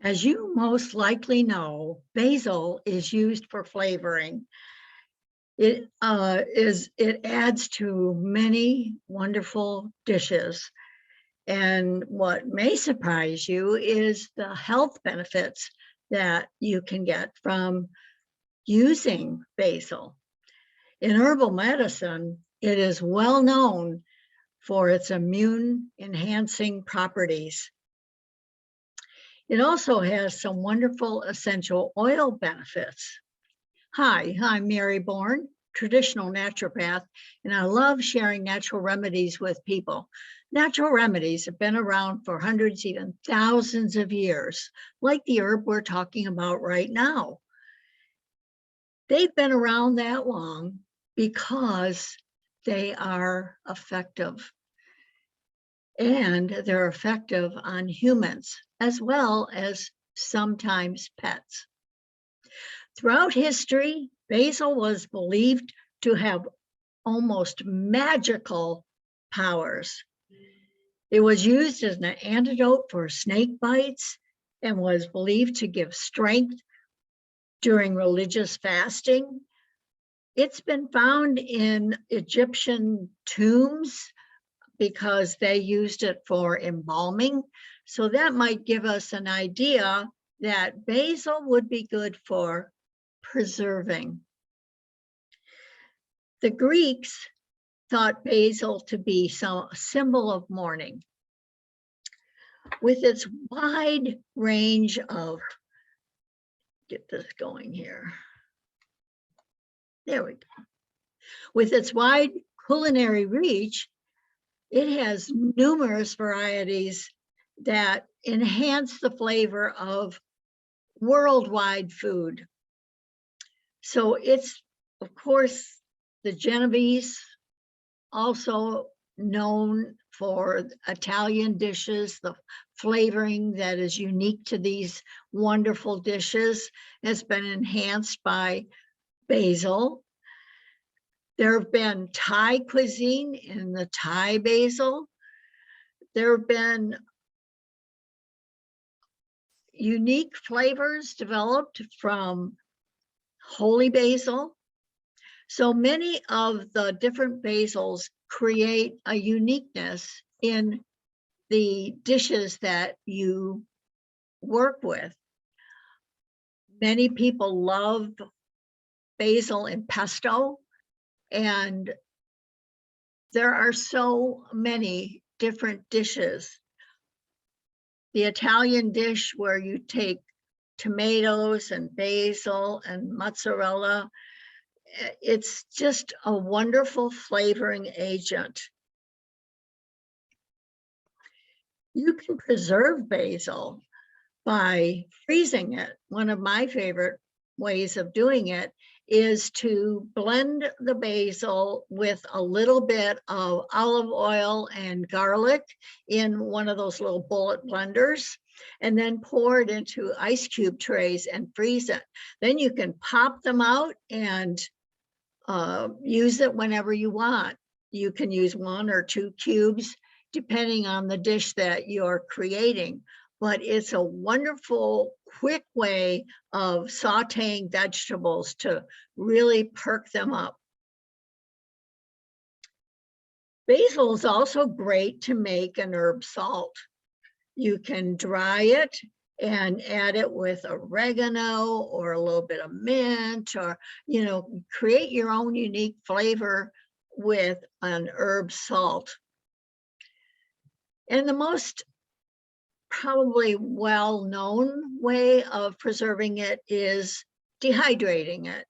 As you most likely know, basil is used for flavoring. It adds to many wonderful dishes. And what may surprise you is the health benefits that you can get from using basil. In herbal medicine, it is well known for its immune enhancing properties. It also has some wonderful essential oil benefits. Hi, I'm Mary Bourne, traditional naturopath, and I love sharing natural remedies with people. Natural remedies have been around for hundreds, even thousands of years, like the herb we're talking about right now. They've been around that long because they are effective. And they're effective on humans as well as sometimes pets. Throughout history, basil was believed to have almost magical powers. It was used as an antidote for snake bites and was believed to give strength during religious fasting. It's been found in Egyptian tombs because they used it for embalming. So that might give us an idea that basil would be good for preserving. The Greeks thought basil to be some symbol of mourning. With its wide range of, get this going here. There we go. With its wide culinary reach, it has numerous varieties that enhance the flavor of worldwide food. So it's, of course, the Genovese, also known for Italian dishes. The flavoring that is unique to these wonderful dishes has been enhanced by basil. There have been Thai cuisine in the Thai basil. There have been unique flavors developed from holy basil. So many of the different basils create a uniqueness in the dishes that you work with. Many people love basil in pesto, and there are so many different dishes. The Italian dish where you take tomatoes and basil and mozzarella, it's just a wonderful flavoring agent. You can preserve basil by freezing it. One of my favorite ways of doing it is to blend the basil with a little bit of olive oil and garlic in one of those little bullet blenders, and then pour it into ice cube trays and freeze it. Then you can pop them out and use it whenever you want. You can use 1 or 2 cubes, depending on the dish that you're creating. But it's a wonderful, quick way of sauteing vegetables to really perk them up. Basil is also great to make an herb salt. You can dry it and add it with oregano or a little bit of mint, or, you know, create your own unique flavor with an herb salt. And the most probably well-known way of preserving it is dehydrating it.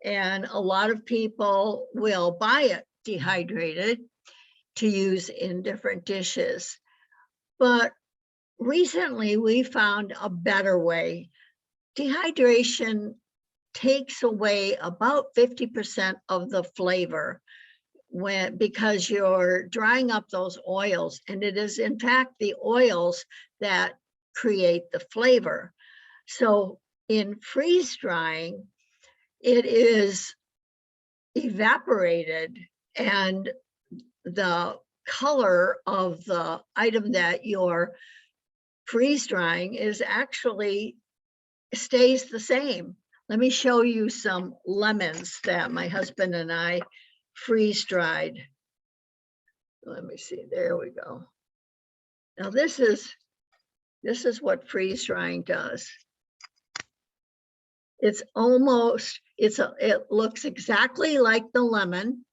And a lot of people will buy it dehydrated to use in different dishes. But recently we found a better way. Dehydration takes away about 50% of the flavor because you're drying up those oils, and it is in fact the oils that create the flavor. So in freeze drying, it is evaporated, and the color of the item that you're freeze drying is actually stays the same. Let me show you some lemons that my husband and I freeze dried. Let me see, there we go. Now this is what freeze drying does. It's almost, it looks exactly like the lemon,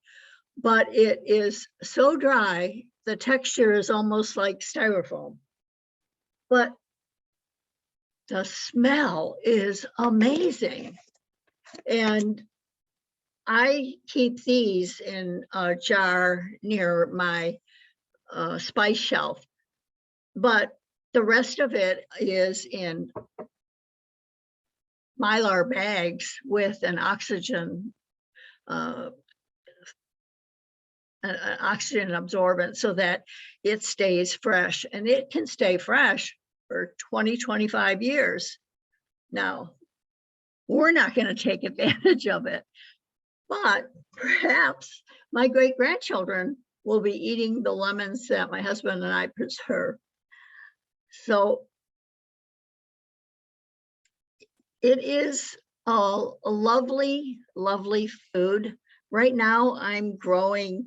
but it is so dry, the texture is almost like styrofoam. But the smell is amazing. And I keep these in a jar near my spice shelf, but the rest of it is in Mylar bags with an oxygen absorbent so that it stays fresh, and it can stay fresh for 20, 25 years. Now, we're not going to take advantage of it, but perhaps my great-grandchildren will be eating the lemons that my husband and I preserve. So it is a lovely, lovely food. Right now I'm growing,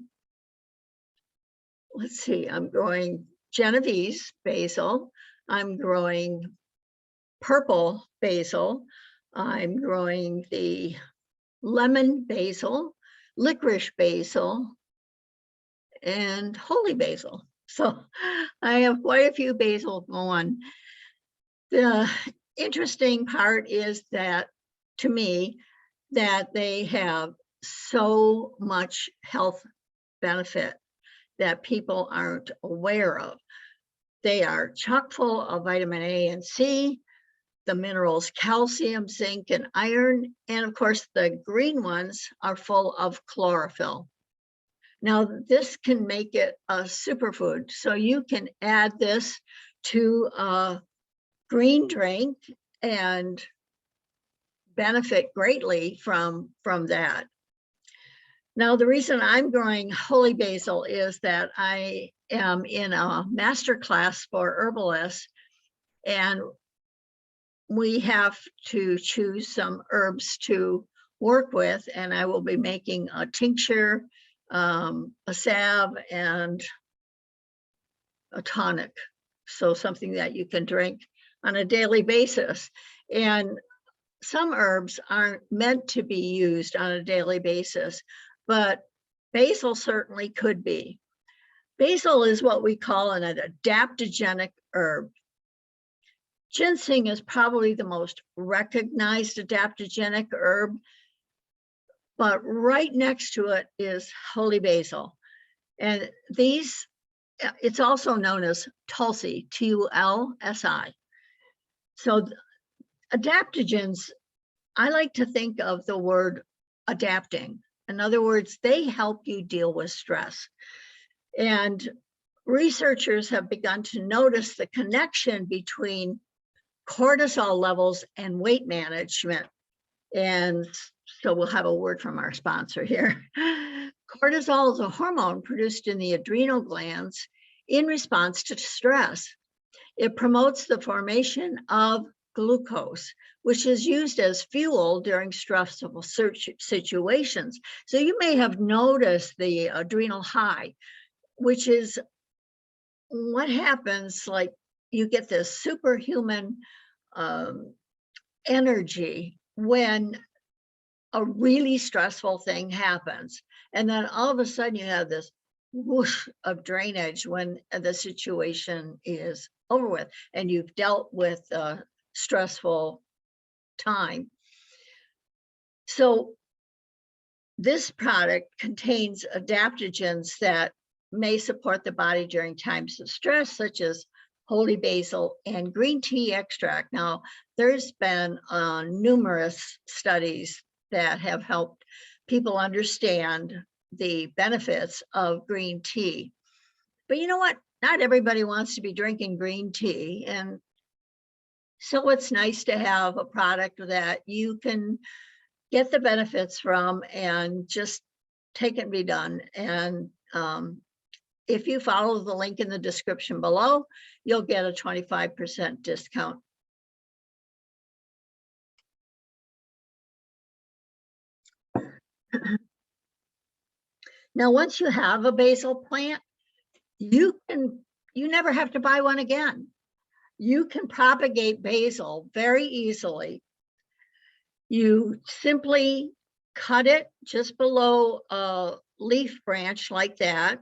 let's see, I'm growing Genovese basil. I'm growing purple basil. I'm growing the lemon basil, licorice basil, and holy basil. So I have quite a few basil going. The interesting part is that, to me, that they have so much health benefit that people aren't aware of. They are chock full of vitamin A and C, the minerals calcium, zinc, and iron, and of course the green ones are full of chlorophyll. Now this can make it a superfood, so you can add this to a green drink and benefit greatly from that. Now, the reason I'm growing holy basil is that I am in a master class for herbalists, and we have to choose some herbs to work with, and I will be making a tincture, a salve, and a tonic. So something that you can drink on a daily basis. And some herbs aren't meant to be used on a daily basis, but basil certainly could be. Basil is what we call an adaptogenic herb. Ginseng is probably the most recognized adaptogenic herb, but right next to it is holy basil. And these, it's also known as Tulsi, Tulsi. So adaptogens, I like to think of the word adapting. In other words, they help you deal with stress. And researchers have begun to notice the connection between cortisol levels and weight management. And so we'll have a word from our sponsor here. Cortisol is a hormone produced in the adrenal glands in response to stress. It promotes the formation of glucose, which is used as fuel during stressful situations. So you may have noticed the adrenal high, which is what happens, like you get this superhuman energy when a really stressful thing happens. And then all of a sudden you have this whoosh of drainage when the situation is over with and you've dealt with a stressful time. So this product contains adaptogens that may support the body during times of stress, such as holy basil and green tea extract. Now, there's been numerous studies that have helped people understand the benefits of green tea. But you know what? Not everybody wants to be drinking green tea. And so it's nice to have a product that you can get the benefits from and just take it and be done. And if you follow the link in the description below, you'll get a 25% discount. Now, once you have a basil plant, you never have to buy one again. You can propagate basil very easily. You simply cut it just below a leaf branch like that,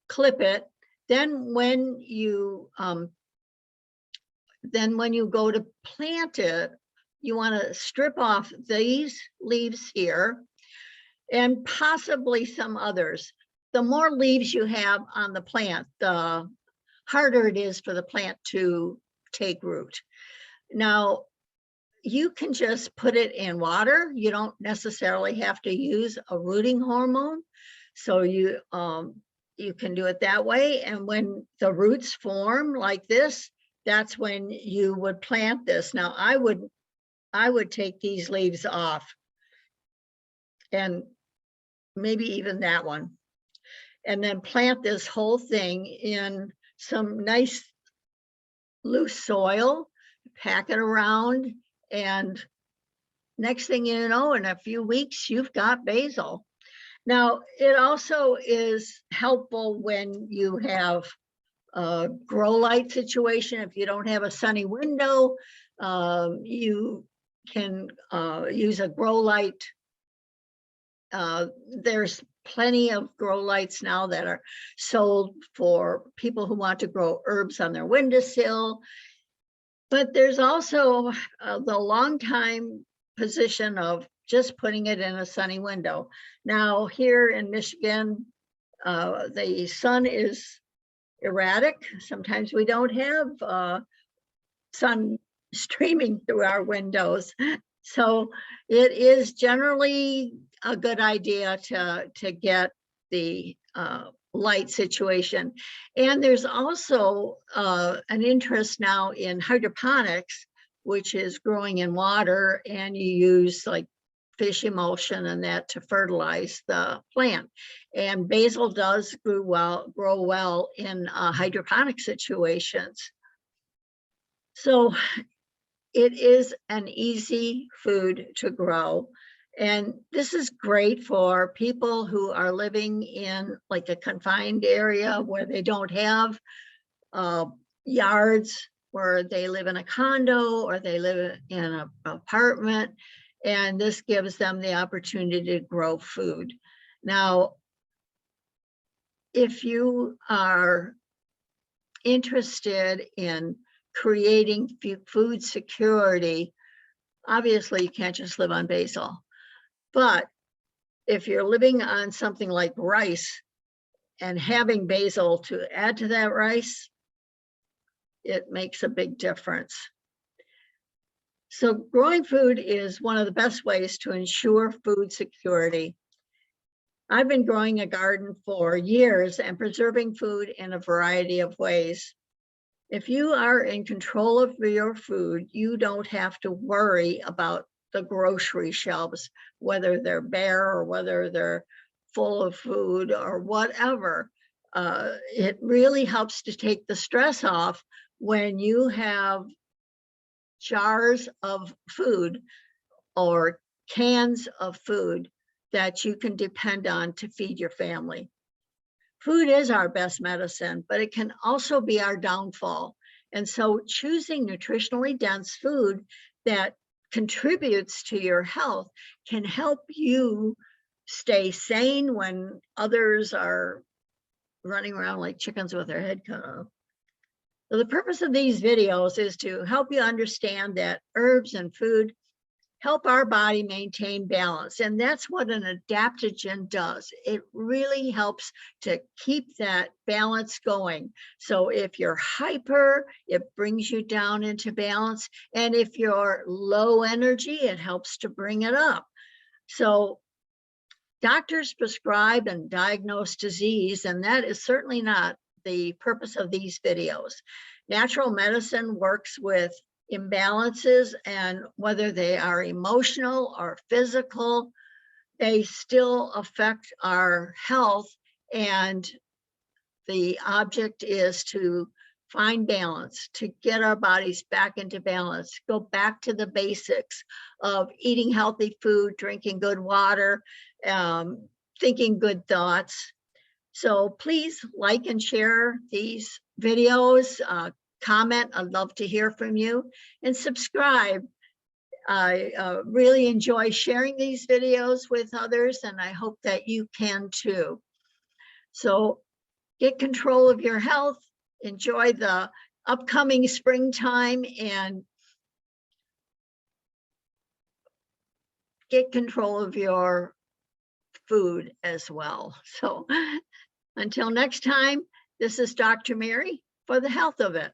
clip it. Then when you go to plant it, you want to strip off these leaves here and possibly some others. The more leaves you have on the plant, the harder it is for the plant to take root. Now, you can just put it in water. You don't necessarily have to use a rooting hormone. So you can do it that way. And when the roots form like this, that's when you would plant this. Now, I would take these leaves off, and maybe even that one, and then plant this whole thing in some nice loose soil, pack it around, and next thing you know, in a few weeks, you've got basil. Now, it also is helpful when you have a grow light situation. If you don't have a sunny window, you can use a grow light. There's plenty of grow lights now that are sold for people who want to grow herbs on their windowsill. But there's also the long time position of just putting it in a sunny window. Now, here in Michigan, the sun is erratic. Sometimes we don't have sun streaming through our windows. So it is generally a good idea to get the light situation. And there's also an interest now in hydroponics, which is growing in water, and you use like fish emulsion and that to fertilize the plant. And basil does grow well in hydroponic situations. So it is an easy food to grow. And this is great for people who are living in like a confined area where they don't have yards, where they live in a condo or they live in an apartment. And this gives them the opportunity to grow food. Now, if you are interested in creating food security, obviously you can't just live on basil. But if you're living on something like rice and having basil to add to that rice, it makes a big difference. So growing food is one of the best ways to ensure food security. I've been growing a garden for years and preserving food in a variety of ways. If you are in control of your food, you don't have to worry about the grocery shelves, whether they're bare or whether they're full of food or whatever. It really helps to take the stress off when you have jars of food or cans of food that you can depend on to feed your family. Food is our best medicine, but it can also be our downfall. And so choosing nutritionally dense food that contributes to your health can help you stay sane when others are running around like chickens with their head cut off. So the purpose of these videos is to help you understand that herbs and food help our body maintain balance. And that's what an adaptogen does. It really helps to keep that balance going. So if you're hyper, it brings you down into balance. And if you're low energy, it helps to bring it up. So doctors prescribe and diagnose disease, and that is certainly not the purpose of these videos. Natural medicine works with imbalances, and whether they are emotional or physical, they still affect our health. And the object is to find balance, to get our bodies back into balance, go back to the basics of eating healthy food, drinking good water, thinking good thoughts. So please like and share these videos, comment. I'd love to hear from you, and subscribe. I really enjoy sharing these videos with others, and I hope that you can too. So get control of your health, enjoy the upcoming springtime, and get control of your food as well. So until next time, this is Dr. Mary for the health of it.